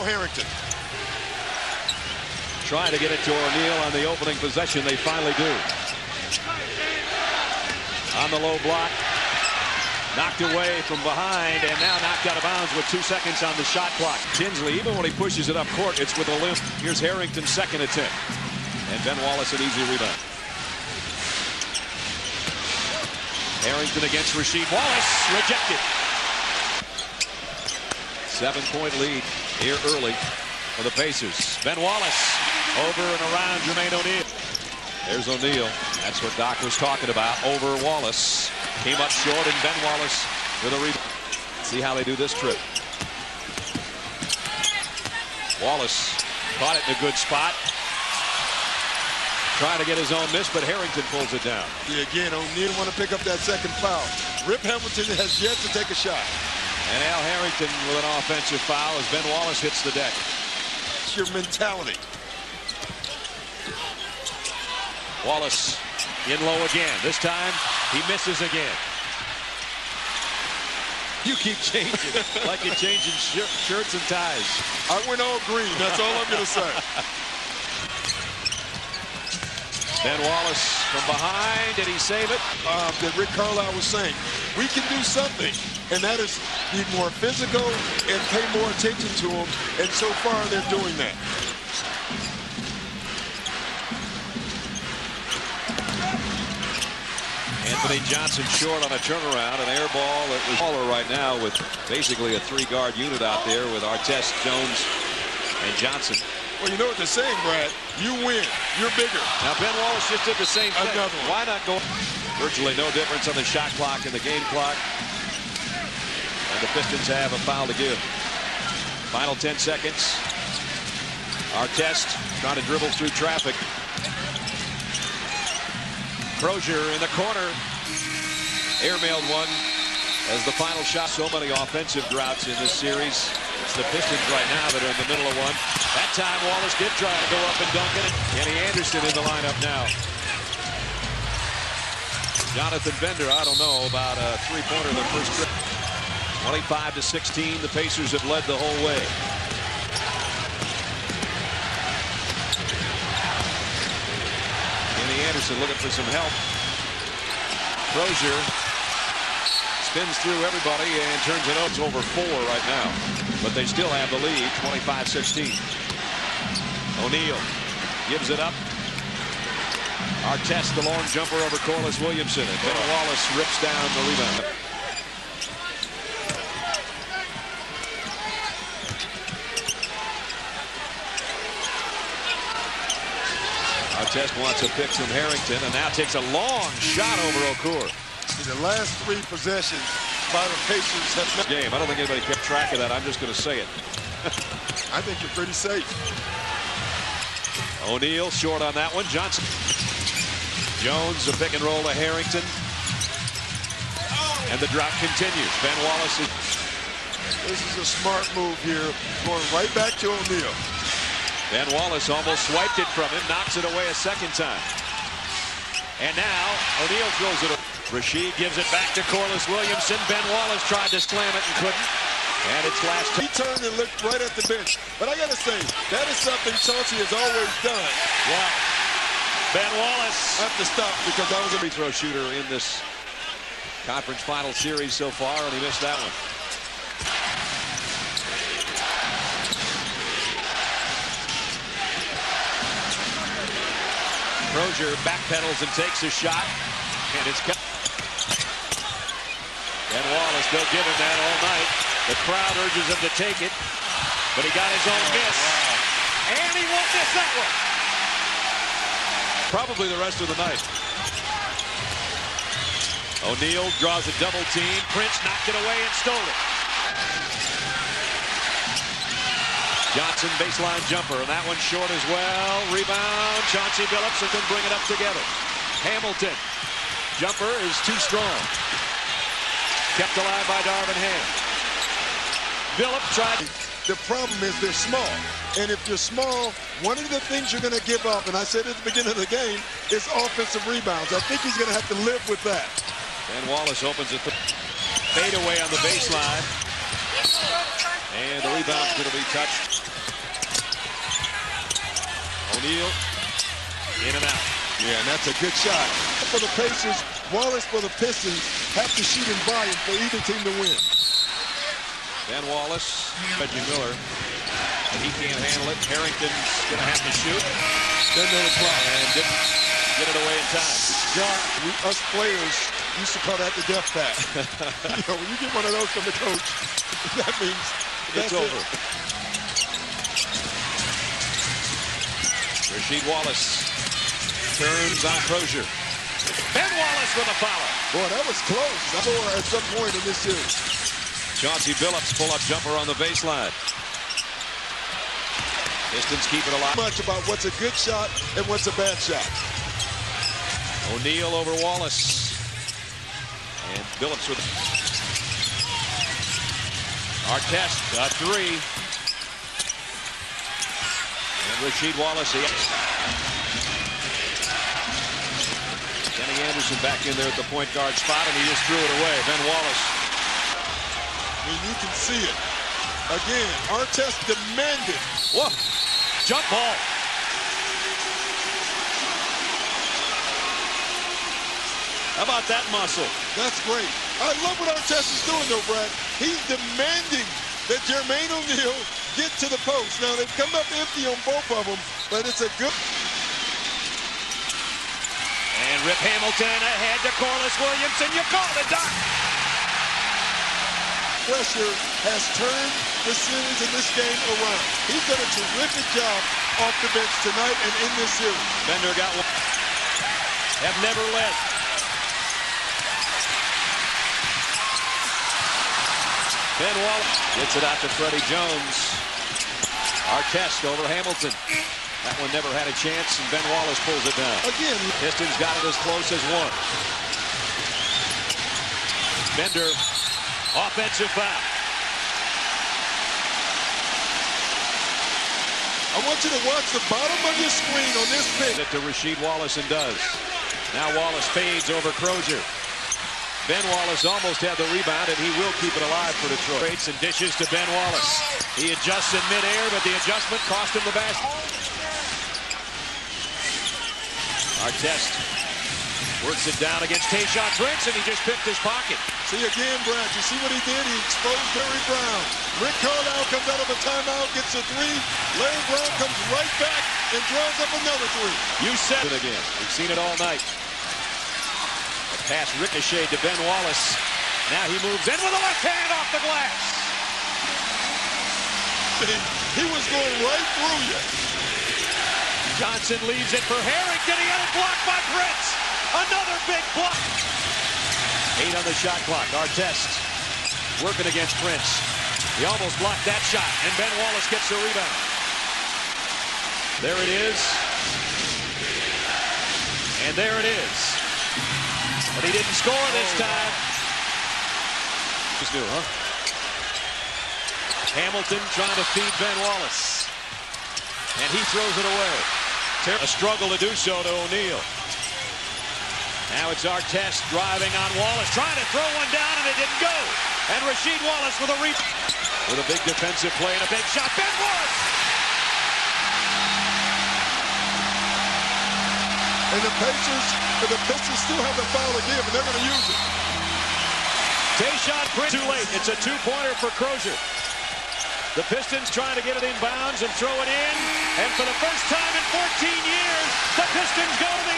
Al Harrington. Trying to get it to O'Neal on the opening possession. They finally do. On the low block. Knocked away from behind and now knocked out of bounds with 2 seconds on the shot clock. Tinsley, even when he pushes it up court, it's with a limp. Here's Harrington's second attempt. And Ben Wallace an easy rebound. Harrington against Rasheed Wallace. Rejected. 7-point lead here early for the Pacers. Ben Wallace over and around Jermaine O'Neal. There's O'Neal. That's what Doc was talking about. Over Wallace. Came up short, and Ben Wallace with a rebound. See how they do this trip. Wallace caught it in a good spot. Trying to get his own miss, but Harrington pulls it down. Yeah, again, O'Neal want to pick up that second foul. Rip Hamilton has yet to take a shot. And Al Harrington with an offensive foul as Ben Wallace hits the deck. It's your mentality. Wallace in low again. This time he misses again. You keep changing like you're changing shirts and ties. I went all green. That's all I'm going to say. Ben Wallace from behind. Did he save it? That Rick Carlisle was saying, we can do something, and that is be more physical and pay more attention to them. And so far, they're doing that. Anthony Johnson short on a turnaround, an air ball that was taller right now with basically a three-guard unit out there with Artest, Jones, and Johnson. Well, you know what they're saying, Brad. You win. You're bigger. Now, Ben Wallace just did the same thing. Another one. Why not go? Virtually no difference on the shot clock and the game clock. And the Pistons have a foul to give. Final 10 seconds. Artest trying to dribble through traffic. Crozier in the corner. Airmailed one as the final shot. So many offensive droughts in this series. It's the Pistons right now that are in the middle of one. That time Wallace did try to go up and dunk it. Kenny Anderson in the lineup now. Jonathan Bender, I don't know about a three-pointer in the first trip. 25-16, the Pacers have led the whole way. Kenny Anderson looking for some help. Crozier spins through everybody and turns it out. It's over 4 right now. But they still have the lead, 25-16. O'Neal gives it up. Artest, the long jumper over Corliss Williamson. And Ben Wallace rips down the rebound. Artest wants a pick from Harrington and now takes a long shot over Okur. In the last 3 possessions by the Pacers have game. I don't think anybody kept track of that. I'm just going to say it. I think you're pretty safe. O'Neal short on that one. Johnson. Jones, a pick and roll to Harrington. And the drought continues. Ben Wallace is... This is a smart move here. Going right back to O'Neal. Ben Wallace almost swiped it from him. Knocks it away a second time. And now O'Neal throws it. Rasheed gives it back to Corliss Williamson. Ben Wallace tried to slam it and couldn't. And it's last time. He turned and looked right at the bench. But I got to say, that is something Chauncey has always done. Wow. Ben Wallace. I have to stop because that was a free throw shooter in this conference final series so far, and he missed that one. Crozier backpedals and takes a shot. And it's cut. Ben Wallace, they'll give him that all night. The crowd urges him to take it, but he got his own miss. And he won't miss that one. Probably the rest of the night. O'Neal draws a double team. Prince knocked it away and stole it. Johnson baseline jumper, and that one short as well. Rebound, Chauncey Billups, and can bring it up together. Hamilton, jumper is too strong. Kept alive by Darvin Ham. Billups tried. The problem is they're small. And if you're small, one of the things you're going to give up, and I said at the beginning of the game, is offensive rebounds. I think he's going to have to live with that. Ben Wallace opens it. Fade away on the baseline. And the rebound's going to be touched. O'Neal in and out. Yeah, and that's a good shot. For the Pacers, Wallace for the Pistons have to shoot in volume for either team to win. Ben Wallace, Reggie Miller. And he can't handle it. Harrington's going to have to shoot. Then they apply. And didn't get it away in time. John, us players used to call that the death pass. When you get one of those from the coach, that means it's over. Rasheed Wallace turns on Crozier. Ben Wallace with a foul. Boy, that was close. I saw at some point in this series. Chauncey Billups pull-up jumper on the baseline. Pistons keep it alive. Much about what's a good shot and what's a bad shot. O'Neal over Wallace. And Billups with Artest, a three. And Rasheed Wallace. Kenny Anderson back in there at the point guard spot, and he just threw it away. Ben Wallace. I mean, you can see it. Again, Artest demanded. Whoa. Jump ball. How about that muscle? That's great. I love what Artest is doing, though, Brad. He's demanding that Jermaine O'Neal get to the post. Now, they've come up empty on both of them, but it's a good... And Rip Hamilton ahead to Corliss Williamson. You call it, Doc. Pressure has turned the series in this game around. He's done a terrific job off the bench tonight and in this series. Bender got one. Have never led. Ben Wallace gets it out to Freddie Jones. Artest over Hamilton. That one never had a chance, and Ben Wallace pulls it down. Again, Pistons got it as close as one. Bender, offensive foul. I want you to watch the bottom of your screen on this pitch. It to Rasheed Wallace and does. Now Wallace fades over Crozier. Ben Wallace almost had the rebound, and he will keep it alive for Detroit. Creates and dishes to Ben Wallace. He adjusts in midair, but the adjustment cost him the basket. Artest works it down against Tayshaun Prince, and he just picked his pocket. See again, Brad, you see what he did? He exposed Larry Brown. Rick Carlisle comes out of a timeout, gets a three. Larry Brown comes right back and draws up another three. You said it again. We've seen it all night. A pass ricocheted to Ben Wallace. Now he moves in with a left hand off the glass. He was going right through you. Johnson leaves it for Harrington. He got it blocked by Prince. Another big block. 8 on the shot clock. Artest working against Prince. He almost blocked that shot, and Ben Wallace gets the rebound. There it is. And there it is. But he didn't score this time. Just new, huh? Hamilton trying to feed Ben Wallace. And he throws it away. A struggle to do so to O'Neal. Now it's Artest driving on Wallace, trying to throw one down, and it didn't go. And Rasheed Wallace with a rebound. With a big defensive play and a big shot. Ben Wallace! And the Pistons still have the foul to give, and they're going to use it. Tayshaun Prince too late. It's a two-pointer for Crozier. The Pistons trying to get it in bounds and throw it in. And for the first time in 14 years, the Pistons go to the